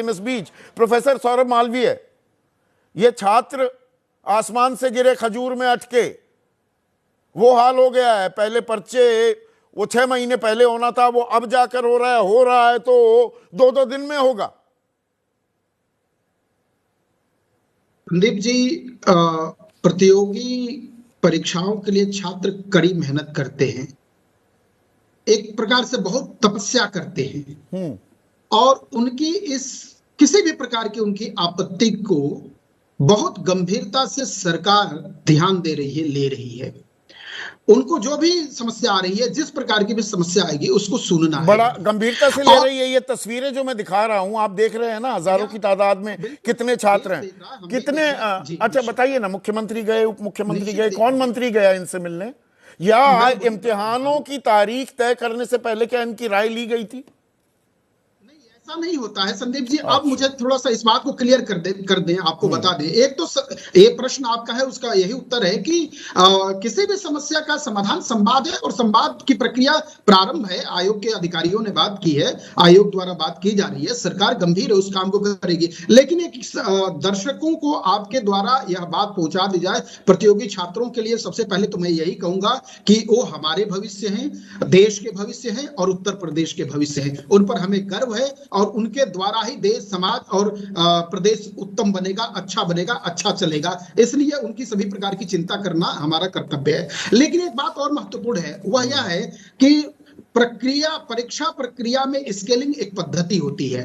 इस बीच प्रोफेसर सौरभ मालवीय, ये छात्र आसमान से गिरे खजूर में अटके, वो हाल हो गया है। पहले पर्चे वो 6 महीने पहले होना था, वो अब जाकर हो रहा है तो 2-2 दिन में होगा। संदीप जी, प्रतियोगी परीक्षाओं के लिए छात्र कड़ी मेहनत करते हैं, एक प्रकार से बहुत तपस्या करते हैं और उनकी इस किसी भी प्रकार की उनकी आपत्ति को बहुत गंभीरता से सरकार ध्यान दे रही है, ले रही है। उनको जो भी समस्या आ रही है, जिस प्रकार की भी समस्या आएगी उसको सुनना बड़ा है, गंभीरता से ले रही है। ये तस्वीरें जो मैं दिखा रहा हूं, आप देख रहे हैं ना, हजारों की तादाद में कितने छात्र हैं, कितने। अच्छा बताइए ना, मुख्यमंत्री गए, उप मुख्यमंत्री गए, कौन मंत्री गया इनसे मिलने, या इम्तिहानों की तारीख तय करने से पहले क्या इनकी राय ली गई थी? ऐसा नहीं होता है संदीप जी। अब मुझे थोड़ा सा इस बात को क्लियर कर दें, आपको बता दें। एक तो ये प्रश्न आपका है, उसका यही उत्तर है कि किसी भी समस्या का समाधान संवाद है और संवाद की प्रक्रिया प्रारंभ है। आयोग के अधिकारियों ने बात की है, आयोग द्वारा बात की जा रही है, सरकार गंभीर है, उस काम को करेगी। लेकिन एक दर्शकों को आपके द्वारा यह बात पहुंचा दी जाए, प्रतियोगी छात्रों के लिए सबसे पहले तो मैं यही कहूंगा कि वो हमारे भविष्य हैं, देश के भविष्य हैं और उत्तर प्रदेश के भविष्य हैं। उन पर हमें गर्व है और उनके द्वारा ही देश, समाज और प्रदेश उत्तम बनेगा, अच्छा बनेगा, अच्छा चलेगा। इसलिए उनकी सभी प्रकार की चिंता करना हमारा कर्तव्य है। लेकिन एक बात और महत्वपूर्ण है, वह यह है कि परीक्षा प्रक्रिया में स्केलिंग एक पद्धति होती है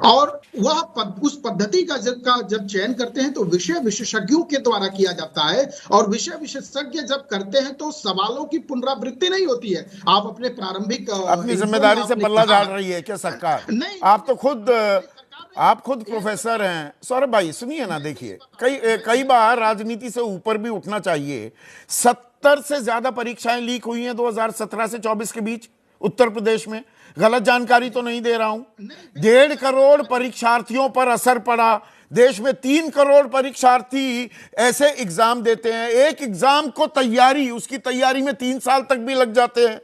और वह उस पद्धति का जब चयन करते हैं तो विषय विशेषज्ञों के द्वारा किया जाता है। और विषय विशेषज्ञ जब करते हैं तो सवालों की पुनरावृत्ति नहीं होती है। आप अपने प्रारंभिक अपनी जिम्मेदारी से पल्ला झाड़ रही है क्या सरकार? नहीं, आप खुद प्रोफेसर हैं। सौरभ भाई सुनिए ना, देखिए कई बार राजनीति से ऊपर भी उठना चाहिए। 70 से ज्यादा परीक्षाएं लीक हुई हैं 2017 से 24 के बीच उत्तर प्रदेश में। गलत जानकारी तो नहीं दे रहा हूं। 1.5 करोड़ परीक्षार्थियों पर असर पड़ा। देश में 3 करोड़ परीक्षार्थी ऐसे एग्जाम देते हैं, एक एग्जाम को तैयारी, उसकी तैयारी में 3 साल तक भी लग जाते हैं।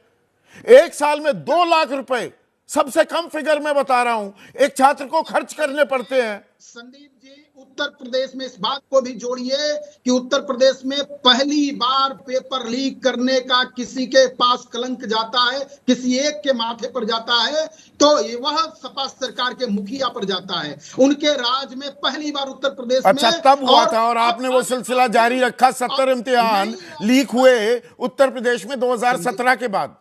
एक साल में 2 लाख रुपए, सबसे कम फिगर में बता रहा हूं, एक छात्र को खर्च करने पड़ते हैं। संदीप जी, उत्तर प्रदेश में इस बात को भी जोड़िए कि उत्तर प्रदेश में पहली बार पेपर लीक करने का किसी के पास कलंक जाता है, किसी एक के माथे पर जाता है तो ये वह सपा सरकार के मुखिया पर जाता है। उनके राज में पहली बार उत्तर प्रदेश में। अच्छा, तब हुआ था और आपने वो सिलसिला जारी रखा। 70 इम्तिहान लीक हुए उत्तर प्रदेश में 2017 के बाद।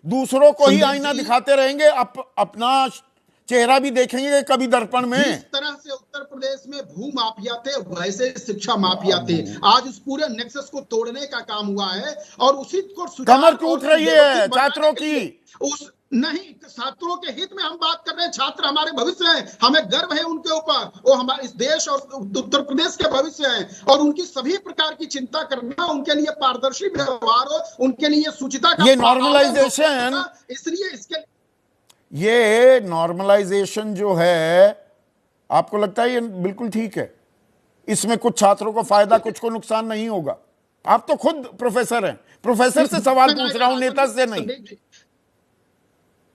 दूसरों को ही आईना दिखाते रहेंगे, अपना चेहरा भी देखेंगे कभी दर्पण में। जिस तरह से उत्तर प्रदेश में भू माफिया थे, वैसे शिक्षा माफिया थे। आज उस पूरे नेक्सस को तोड़ने का काम हुआ है और उसी को कमर टूट रही है छात्रों की। उस नहीं, छात्रों के हित में हम बात कर रहे हैं। छात्र हमारे भविष्य हैं, हमें गर्व है उनके ऊपर। वो हमारे इस देश और उत्तर प्रदेश के भविष्य हैं और उनकी सभी प्रकार की चिंता करना, उनके लिए पारदर्शी व्यवहार हो, उनके लिए सुचिता का ये नॉर्मलाइजेशन, इसलिए इसके ये नॉर्मलाइजेशन जो है, आपको लगता है ये बिल्कुल ठीक है? इसमें कुछ छात्रों को फायदा, कुछ को नुकसान नहीं होगा? आप तो खुद प्रोफेसर हैं, प्रोफेसर से सवाल पूछ रहा हूं, नेता से नहीं।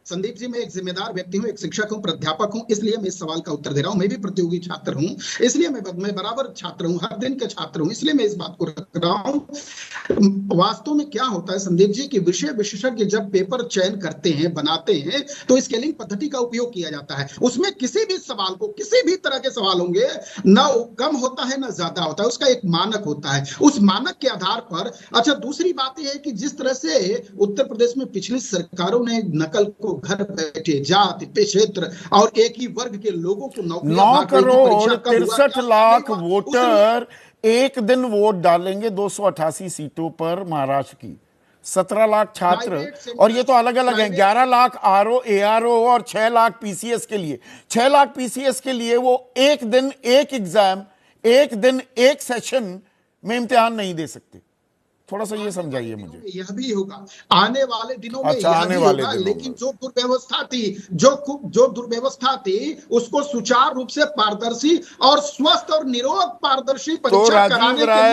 संदीप जी, मैं एक जिम्मेदार व्यक्ति हूं, एक शिक्षक हूं, प्राध्यापक हूं, इसलिए मैं इस सवाल का उत्तर दे रहा हूं। मैं भी प्रतियोगी छात्र हूं, इसलिए मैं बराबर छात्र हूं, हर दिन के छात्र हूं, इसलिए मैं इस बात को रख रहा हूं। वास्तव में क्या होता है संदीप जी कि विषय विशेषज्ञ जब पेपर चयन करते हैं, बनाते हैं, तो स्केलिंग पद्धति का उपयोग किया जाता है। उसमें किसी भी सवाल को, किसी भी तरह के सवाल होंगे, ना कम होता है ना ज्यादा होता है, उसका एक मानक होता है। उस मानक के आधार पर, अच्छा दूसरी बात यह है कि जिस तरह से उत्तर प्रदेश में पिछली सरकारों ने नकल को घर बैठे जाति पे क्षेत्र और एक ही वर्ग के लोगों को 9 करोड़ 63 लाख वोटर एक दिन वोट डालेंगे 288 सीटों पर महाराष्ट्र की। 17 लाख छात्र, और ये तो अलग अलग हैं। 11 लाख आरओ, एआरओ और 6 लाख पीसीएस के लिए। 6 लाख पीसीएस के लिए वो एक दिन एक एग्जाम, एक दिन एक सेशन में इम्तिहान नहीं दे सकते। थोड़ा सा ये समझाइए मुझे। यह भी होगा आने वाले दिनों में। अच्छा, आने वाले दिनों, लेकिन जो दुर्व्यवस्था थी उसको सुचारू रूप से पारदर्शी और स्वस्थ और निरोग पारदर्शी परीक्षा कराने के लिए